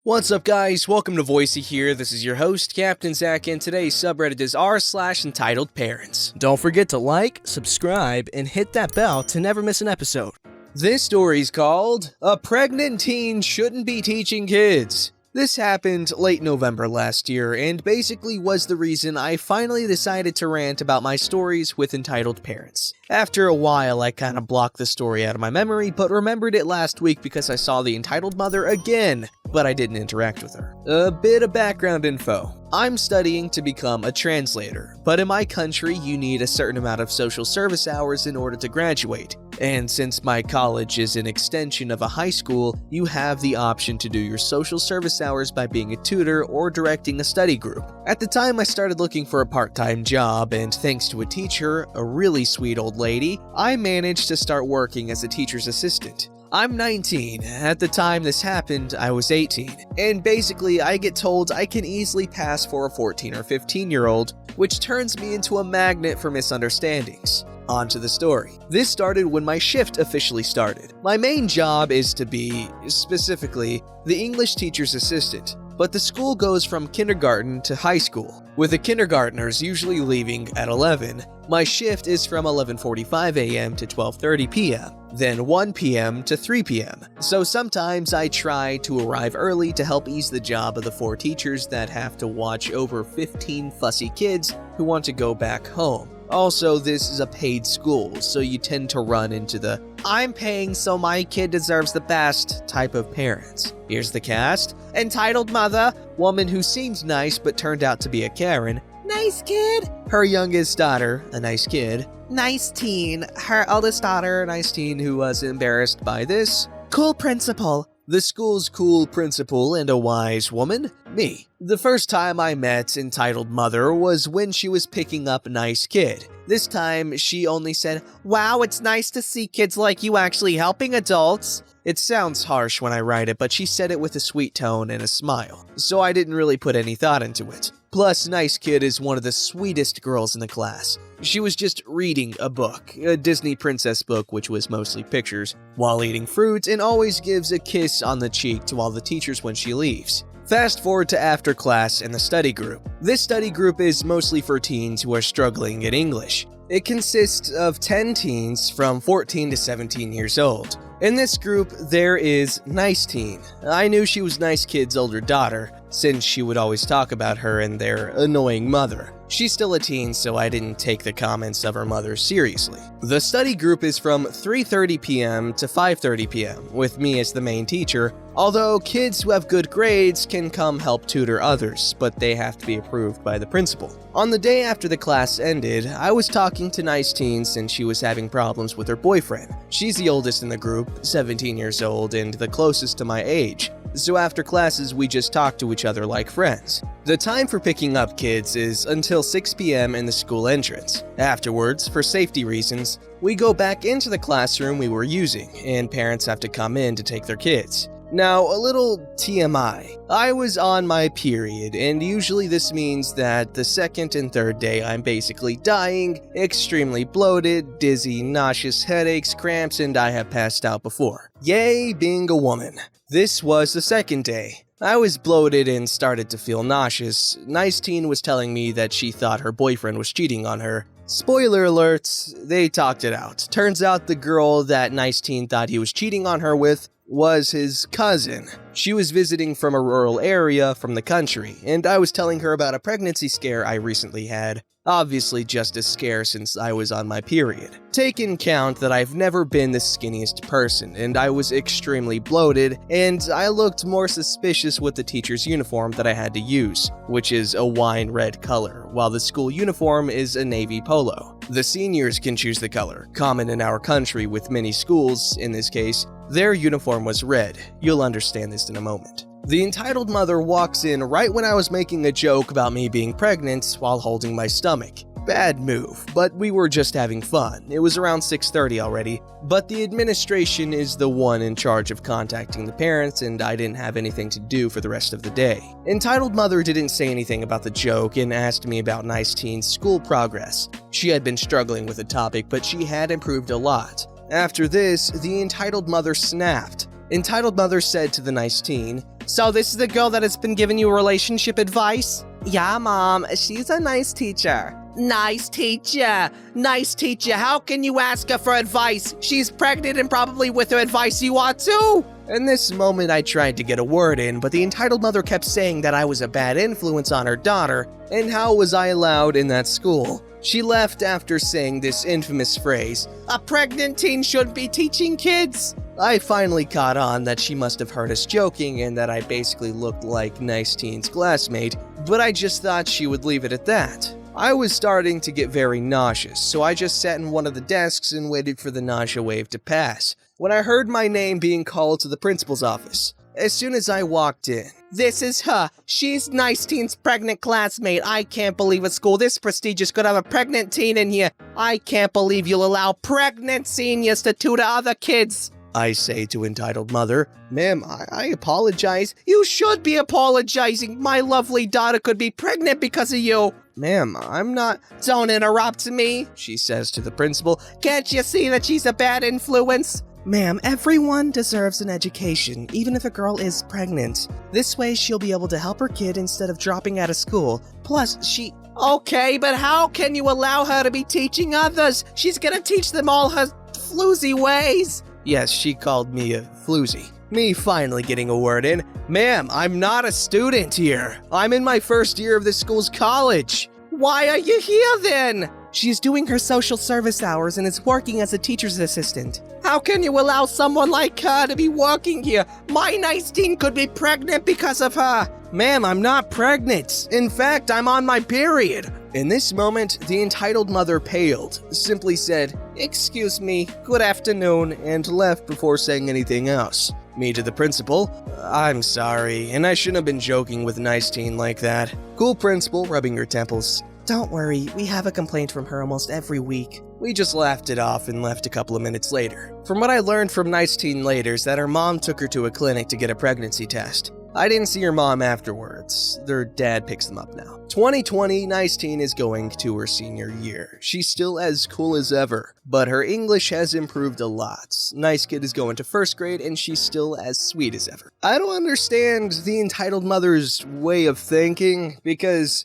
What's up guys, welcome to Voicey here. This is your host, Captain Zach, and today's subreddit is r/EntitledParents. Don't forget to like, subscribe, and hit that bell to never miss an episode. This story's called, A Pregnant Teen Shouldn't Be Teaching Kids. This happened late November last year, and basically was the reason I finally decided to rant about my stories with entitled parents. After a while, I kinda blocked the story out of my memory, but remembered it last week because I saw the entitled mother again, but I didn't interact with her. A bit of background info. I'm studying to become a translator, but in my country you need a certain amount of social service hours in order to graduate. And since my college is an extension of a high school, you have the option to do your social service hours by being a tutor or directing a study group. At the time I started looking for a part-time job, and thanks to a teacher, a really sweet old lady, I managed to start working as a teacher's assistant. I'm 19. At the time this happened, I was 18. And basically, I get told I can easily pass for a 14 or 15-year-old, which turns me into a magnet for misunderstandings. On to the story. This started when my shift officially started. My main job is to be, specifically, the English teacher's assistant. But the school goes from kindergarten to high school, with the kindergartners usually leaving at 11. My shift is from 11:45 a.m. to 12:30 p.m., then 1 p.m. to 3 p.m. So sometimes I try to arrive early to help ease the job of the 4 teachers that have to watch over 15 fussy kids who want to go back home. Also, this is a paid school, so you tend to run into the "I'm paying so my kid deserves the best" type of parents. Here's the cast. Entitled mother, woman who seemed nice but turned out to be a Karen. Nice kid. Her youngest daughter, a nice kid. Nice teen. Her oldest daughter, a nice teen who was embarrassed by this. Cool principal. The school's cool principal and a wise woman, me. The first time I met entitled mother was when she was picking up nice kid. This time, she only said, "Wow, it's nice to see kids like you actually helping adults." It sounds harsh when I write it, but she said it with a sweet tone and a smile, so I didn't really put any thought into it. Plus, nice kid is one of the sweetest girls in the class. She was just reading a book, a Disney princess book which was mostly pictures, while eating fruit, and always gives a kiss on the cheek to all the teachers when she leaves. Fast forward to after class and the study group. This study group is mostly for teens who are struggling in English. It consists of 10 teens from 14 to 17 years old. In this group, there is Nice Teen. I knew she was Nice Kid's older daughter, since she would always talk about her and their annoying mother. She's still a teen, so I didn't take the comments of her mother seriously. The study group is from 3:30 p.m. to 5:30 p.m., with me as the main teacher, although kids who have good grades can come help tutor others, but they have to be approved by the principal. On the day after the class ended, I was talking to Nice Teen since she was having problems with her boyfriend. She's the oldest in the group, 17 years old, and the closest to my age. So after classes, we just talk to each other like friends. The time for picking up kids is until 6 p.m. in the school entrance. Afterwards, for safety reasons, we go back into the classroom we were using, and parents have to come in to take their kids. Now, a little TMI. I was on my period, and usually this means that the second and third day I'm basically dying, extremely bloated, dizzy, nauseous headaches, cramps, and I have passed out before. Yay, being a woman. This was the second day. I was bloated and started to feel nauseous. Nice Teen was telling me that she thought her boyfriend was cheating on her. Spoiler alerts, they talked it out. Turns out the girl that Nice Teen thought he was cheating on her with was his cousin. She was visiting from a rural area from the country, and I was telling her about a pregnancy scare I recently had. Obviously just a scare since I was on my period. Take in count that I've never been the skinniest person, and I was extremely bloated, and I looked more suspicious with the teacher's uniform that I had to use, which is a wine red color, while the school uniform is a navy polo. The seniors can choose the color, common in our country with many schools. In this case, their uniform was red. You'll understand this in a moment. The entitled mother walks in right when I was making a joke about me being pregnant while holding my stomach. Bad move, but we were just having fun. It was around 6:30 already, but the administration is the one in charge of contacting the parents, and I didn't have anything to do for the rest of the day. Entitled mother didn't say anything about the joke and asked me about Nice Teen's school progress. She had been struggling with the topic, but she had improved a lot. After this, the entitled mother snapped. Entitled mother said to the Nice Teen, So this is the girl that has been giving you relationship advice? Yeah, Mom, she's a nice teacher. Nice teacher. Nice teacher. How can you ask her for advice? She's pregnant and probably with her advice you are too. In this moment, I tried to get a word in, but the entitled mother kept saying that I was a bad influence on her daughter, and how was I allowed in that school? She left after saying this infamous phrase, "A pregnant teen shouldn't be teaching kids." I finally caught on that she must have heard us joking and that I basically looked like Nice Teen's classmate, but I just thought she would leave it at that. I was starting to get very nauseous, so I just sat in one of the desks and waited for the nausea wave to pass, when I heard my name being called to the principal's office. As soon as I walked in, "This is her. She's Nice Teen's pregnant classmate. I can't believe a school this prestigious could have a pregnant teen in here. I can't believe you'll allow pregnant seniors to tutor other kids," I say to entitled mother. "Ma'am, I apologize." "You should be apologizing. My lovely daughter could be pregnant because of you." "Ma'am, I'm not—" "Don't interrupt me," she says to the principal. "Can't you see that she's a bad influence?" "Ma'am, everyone deserves an education, even if a girl is pregnant. This way she'll be able to help her kid instead of dropping out of school. Plus, she—" "Okay, but how can you allow her to be teaching others? She's gonna teach them all her floozy ways." Yes, she called me a floozy. Me finally getting a word in. "Ma'am, I'm not a student here. I'm in my first year of this school's college." "Why are you here then?" "She's doing her social service hours and is working as a teacher's assistant." "How can you allow someone like her to be working here? My Nice Teen could be pregnant because of her." "Ma'am, I'm not pregnant. In fact, I'm on my period." In this moment, the entitled mother paled, simply said, "Excuse me, good afternoon," and left before saying anything else. Me to the principal, "I'm sorry, and I shouldn't have been joking with Nice Teen like that." Cool principal, rubbing her temples. "Don't worry, we have a complaint from her almost every week." We just laughed it off and left a couple of minutes later. From what I learned from Nice Teen later is that her mom took her to a clinic to get a pregnancy test. I didn't see her mom afterwards. Their dad picks them up now. 2020, Nice Teen is going to her senior year. She's still as cool as ever, but her English has improved a lot. Nice Kid is going to first grade and she's still as sweet as ever. I don't understand the entitled mother's way of thinking because,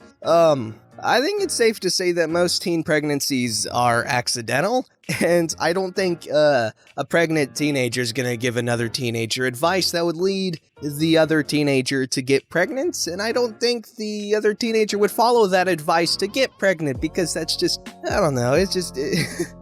I think it's safe to say that most teen pregnancies are accidental, and I don't think a pregnant teenager is gonna give another teenager advice that would lead the other teenager to get pregnant, and I don't think the other teenager would follow that advice to get pregnant, because that's just, I don't know, it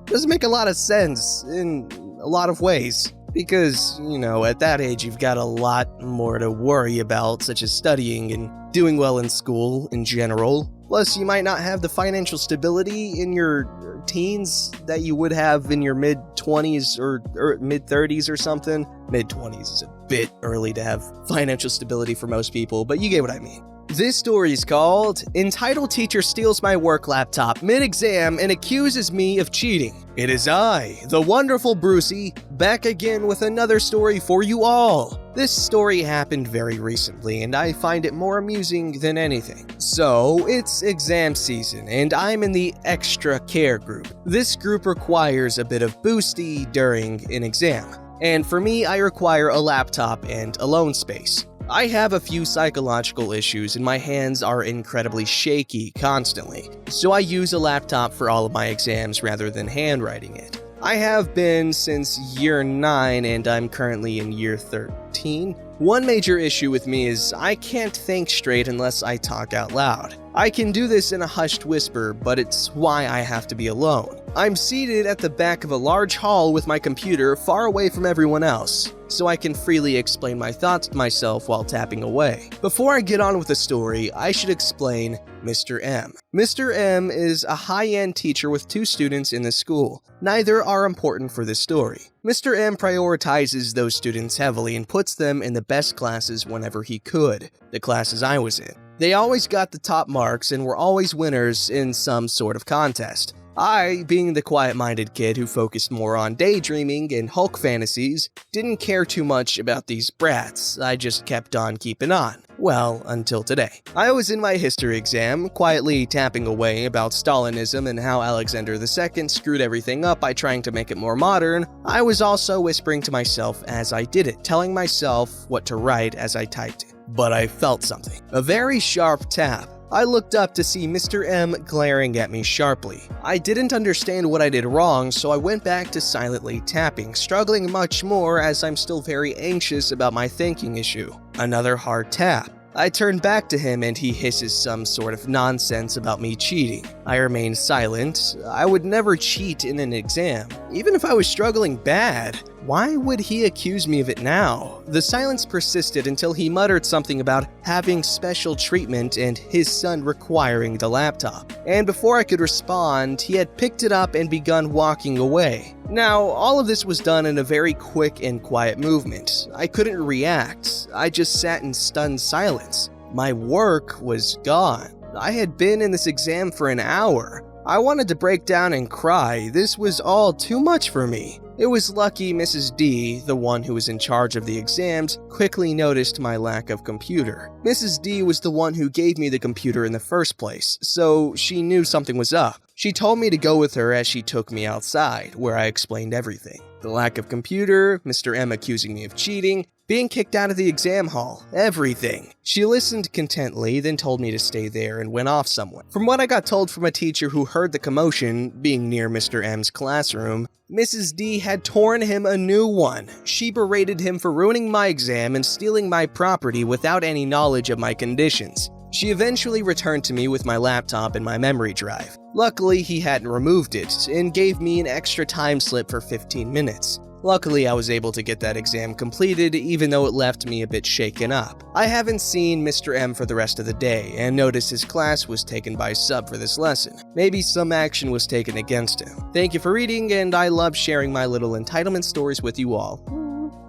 doesn't make a lot of sense in a lot of ways. Because, you know, at that age, you've got a lot more to worry about, such as studying and doing well in school in general. Plus, you might not have the financial stability in your teens that you would have in your mid-20s or mid-30s or something. Mid-20s is a bit early to have financial stability for most people, but you get what I mean. This story is called "Entitled Teacher Steals My Work Laptop Mid-Exam and Accuses Me of Cheating." It is I, the wonderful Brucey, back again with another story for you all. This story happened very recently, and I find it more amusing than anything. So, it's exam season, and I'm in the extra care group. This group requires a bit of boosty during an exam, and for me, I require a laptop and alone space. I have a few psychological issues and my hands are incredibly shaky constantly, so I use a laptop for all of my exams rather than handwriting it. I have been since year 9 and I'm currently in year 13. One major issue with me is I can't think straight unless I talk out loud. I can do this in a hushed whisper, but it's why I have to be alone. I'm seated at the back of a large hall with my computer far away from everyone else, so I can freely explain my thoughts to myself while tapping away. Before I get on with the story, I should explain Mr. M. Mr. M is a high-end teacher with 2 students in the school. Neither are important for this story. Mr. M prioritizes those students heavily and puts them in the best classes whenever he could, the classes I was in. They always got the top marks and were always winners in some sort of contest. I, being the quiet-minded kid who focused more on daydreaming and Hulk fantasies, didn't care too much about these brats. I just kept on keeping on. Well, until today. I was in my history exam, quietly tapping away about Stalinism and how Alexander II screwed everything up by trying to make it more modern. I was also whispering to myself as I did it, telling myself what to write as I typed it. but I felt something. A very sharp tap. I looked up to see Mr. M glaring at me sharply. I didn't understand what I did wrong, so I went back to silently tapping, struggling much more as I'm still very anxious about my thinking issue. Another hard tap. I turned back to him and he hisses some sort of nonsense about me cheating. I remained silent. I would never cheat in an exam, even if I was struggling bad. Why would he accuse me of it now? The silence persisted until he muttered something about having special treatment and his son requiring the laptop. And before I could respond, he had picked it up and begun walking away. Now, all of this was done in a very quick and quiet movement. I couldn't react. I just sat in stunned silence. My work was gone. I had been in this exam for an hour. I wanted to break down and cry. This was all too much for me. It was lucky Mrs. D, the one who was in charge of the exams, quickly noticed my lack of computer. Mrs. D was the one who gave me the computer in the first place, so she knew something was up. She told me to go with her as she took me outside, where I explained everything. The lack of computer, Mr. M accusing me of cheating, being kicked out of the exam hall, everything. She listened contently, then told me to stay there and went off somewhere. From what I got told from a teacher who heard the commotion, being near Mr. M's classroom, Mrs. D had torn him a new one. She berated him for ruining my exam and stealing my property without any knowledge of my conditions. She eventually returned to me with my laptop and my memory drive. Luckily, he hadn't removed it and gave me an extra time slip for 15 minutes. Luckily, I was able to get that exam completed, even though it left me a bit shaken up. I haven't seen Mr. M for the rest of the day, and noticed his class was taken by sub for this lesson. Maybe some action was taken against him. Thank you for reading, and I love sharing my little entitlement stories with you all.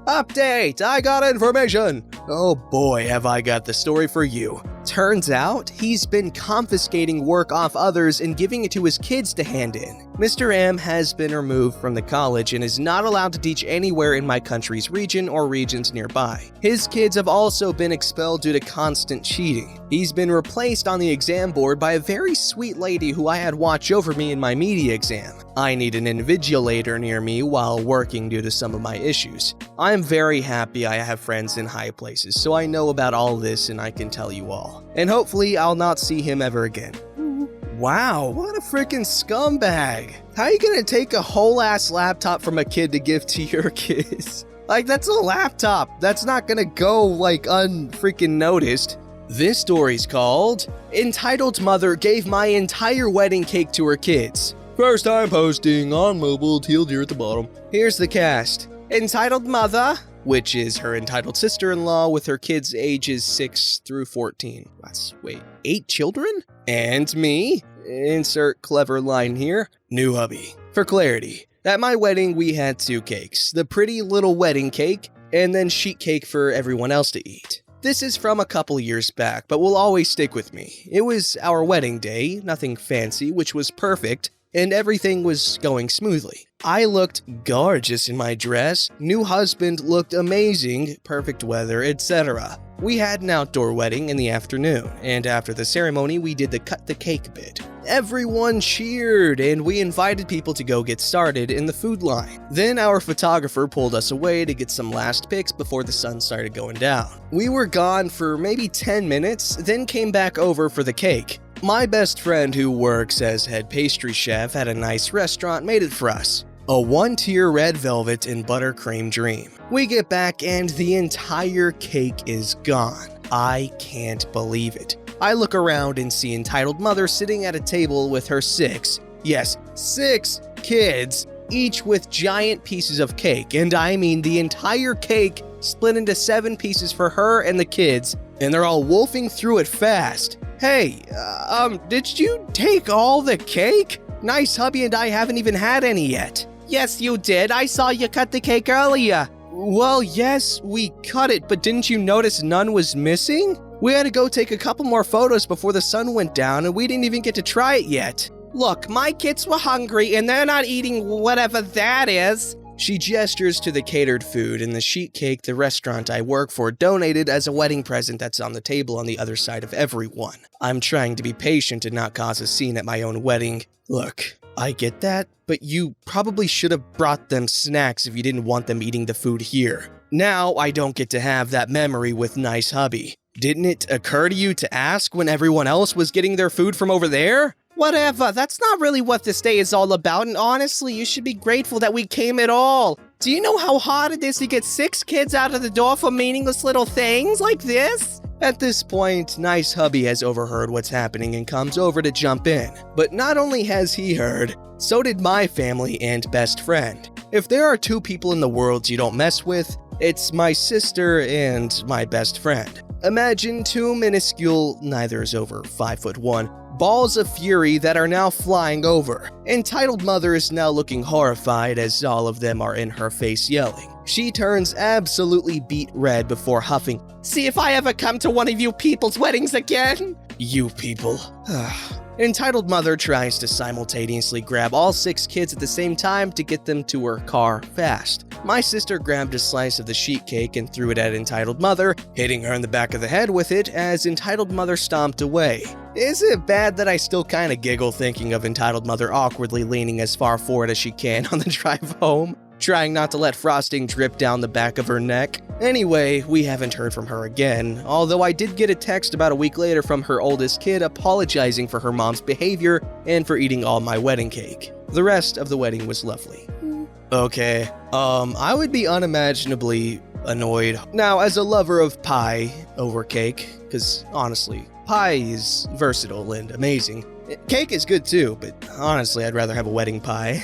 Update! I got information! Oh boy, have I got the story for you. Turns out, he's been confiscating work off others and giving it to his kids to hand in. Mr. M has been removed from the college and is not allowed to teach anywhere in my country's region or regions nearby. His kids have also been expelled due to constant cheating. He's been replaced on the exam board by a very sweet lady who I had watch over me in my media exam. I need an invigilator near me while working due to some of my issues. I'm very happy I have friends in high places, so I know about all this and I can tell you all. And hopefully I'll not see him ever again. Wow, what a freaking scumbag. How are you gonna take a whole ass laptop from a kid to give to your kids? Like, that's a laptop. That's not gonna go like unfreaking noticed. This story's called Entitled Mother Gave My Entire Wedding Cake to Her Kids. First time posting on mobile, teal deer at the bottom. Here's the cast. Entitled Mother, which is her entitled sister-in-law with her kids ages 6 through 14. Wait, 8 children? And me? Insert clever line here. New hubby. For clarity, at my wedding we had 2 cakes. The pretty little wedding cake, and then sheet cake for everyone else to eat. This is from a couple years back, but will always stick with me. It was our wedding day, nothing fancy, which was perfect, and everything was going smoothly. I looked gorgeous in my dress, new husband looked amazing, perfect weather, etc. We had an outdoor wedding in the afternoon, and after the ceremony we did the cut the cake bit. Everyone cheered, and we invited people to go get started in the food line. Then our photographer pulled us away to get some last pics before the sun started going down. We were gone for maybe 10 minutes, then came back over for the cake. My best friend who works as head pastry chef at a nice restaurant made it for us. A 1-tier red velvet and buttercream dream. We get back and the entire cake is gone. I can't believe it. I look around and see Entitled Mother sitting at a table with her 6 kids, each with giant pieces of cake, and I mean the entire cake split into 7 pieces for her and the kids, and they're all wolfing through it fast. Hey, did you take all the cake? Nice hubby and I haven't even had any yet. Yes, you did. I saw you cut the cake earlier. Well, yes, we cut it, but didn't you notice none was missing? We had to go take a couple more photos before the sun went down, and we didn't even get to try it yet. Look, my kids were hungry, and they're not eating whatever that is. She gestures to the catered food and the sheet cake the restaurant I work for donated as a wedding present that's on the table on the other side of everyone. I'm trying to be patient and not cause a scene at my own wedding. Look, I get that, but you probably should have brought them snacks if you didn't want them eating the food here. Now I don't get to have that memory with nice hubby. Didn't it occur to you to ask when everyone else was getting their food from over there? Whatever, that's not really what this day is all about, and honestly, you should be grateful that we came at all. Do you know how hard it is to get 6 kids out of the door for meaningless little things like this? At this point, Nice Hubby has overheard what's happening and comes over to jump in. But not only has he heard, so did my family and best friend. If there are 2 people in the world you don't mess with, it's my sister and my best friend. Imagine 2 minuscule, neither is over 5'1", balls of fury that are now flying over. Entitled Mother is now looking horrified as all of them are in her face yelling. She turns absolutely beet red before huffing, "See if I ever come to one of you people's weddings again." "You people." Entitled Mother tries to simultaneously grab all 6 kids at the same time to get them to her car fast. My sister grabbed a slice of the sheet cake and threw it at Entitled Mother, hitting her in the back of the head with it as Entitled Mother stomped away. Is it bad that I still kinda giggle thinking of Entitled Mother awkwardly leaning as far forward as she can on the drive home, trying not to let frosting drip down the back of her neck? Anyway, we haven't heard from her again, although I did get a text about a week later from her oldest kid apologizing for her mom's behavior and for eating all my wedding cake. The rest of the wedding was lovely. Okay, I would be unimaginably annoyed. Now, as a lover of pie over cake, because honestly, pie is versatile and amazing. Cake is good too, but honestly, I'd rather have a wedding pie.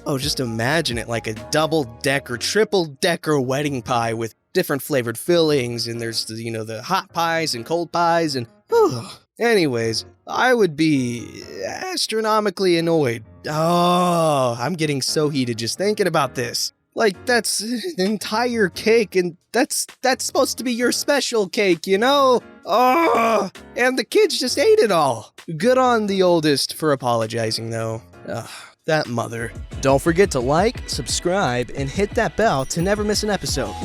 Oh, just imagine it like a double-decker, triple-decker wedding pie with different flavored fillings, and there's the hot pies and cold pies, and anyways, I would be astronomically annoyed. Oh, I'm getting so heated just thinking about this. Like, that's an entire cake, and that's supposed to be your special cake, you know? Oh, and the kids just ate it all. Good on the oldest for apologizing, though. That mother. Don't forget to like, subscribe, and hit that bell to never miss an episode.